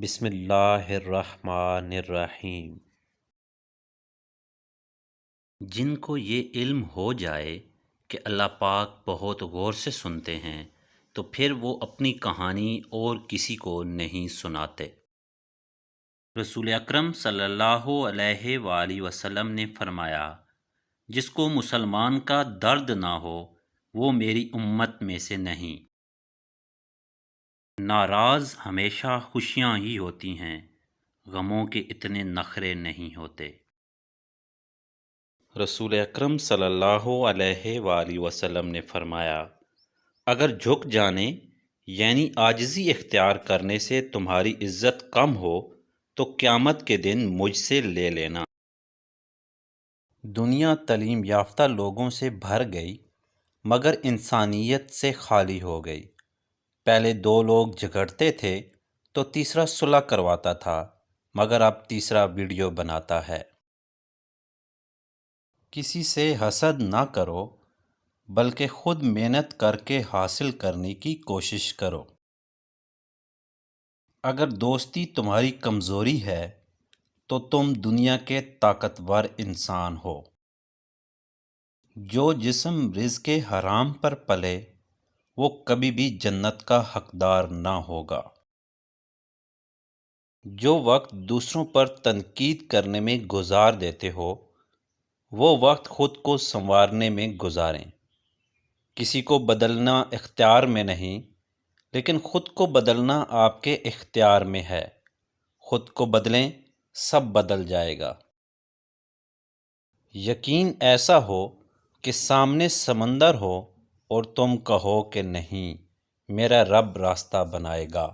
بسم اللہ الرحمن الرحیم۔ جن کو یہ علم ہو جائے کہ اللہ پاک بہت غور سے سنتے ہیں تو پھر وہ اپنی کہانی اور کسی کو نہیں سناتے۔ رسول اکرم صلی اللہ علیہ وآلہ وسلم نے فرمایا، جس کو مسلمان کا درد نہ ہو وہ میری امت میں سے نہیں۔ ناراض ہمیشہ خوشیاں ہی ہوتی ہیں، غموں کے اتنے نخرے نہیں ہوتے۔ رسول اکرم صلی اللہ علیہ وآلہ وسلم نے فرمایا، اگر جھک جانے یعنی عاجزی اختیار کرنے سے تمہاری عزت کم ہو تو قیامت کے دن مجھ سے لے لینا۔ دنیا تعلیم یافتہ لوگوں سے بھر گئی مگر انسانیت سے خالی ہو گئی۔ پہلے دو لوگ جھگڑتے تھے تو تیسرا صلح کرواتا تھا، مگر اب تیسرا ویڈیو بناتا ہے۔ کسی سے حسد نہ کرو بلکہ خود محنت کر کے حاصل کرنے کی کوشش کرو۔ اگر دوستی تمہاری کمزوری ہے تو تم دنیا کے طاقتور انسان ہو۔ جو جسم رزق حرام پر پلے وہ کبھی بھی جنت کا حقدار نہ ہوگا۔ جو وقت دوسروں پر تنقید کرنے میں گزار دیتے ہو وہ وقت خود کو سنوارنے میں گزاریں۔ کسی کو بدلنا اختیار میں نہیں لیکن خود کو بدلنا آپ کے اختیار میں ہے۔ خود کو بدلیں، سب بدل جائے گا۔ یقین ایسا ہو کہ سامنے سمندر ہو اور تم کہو کہ نہیں، میرا رب راستہ بنائے گا۔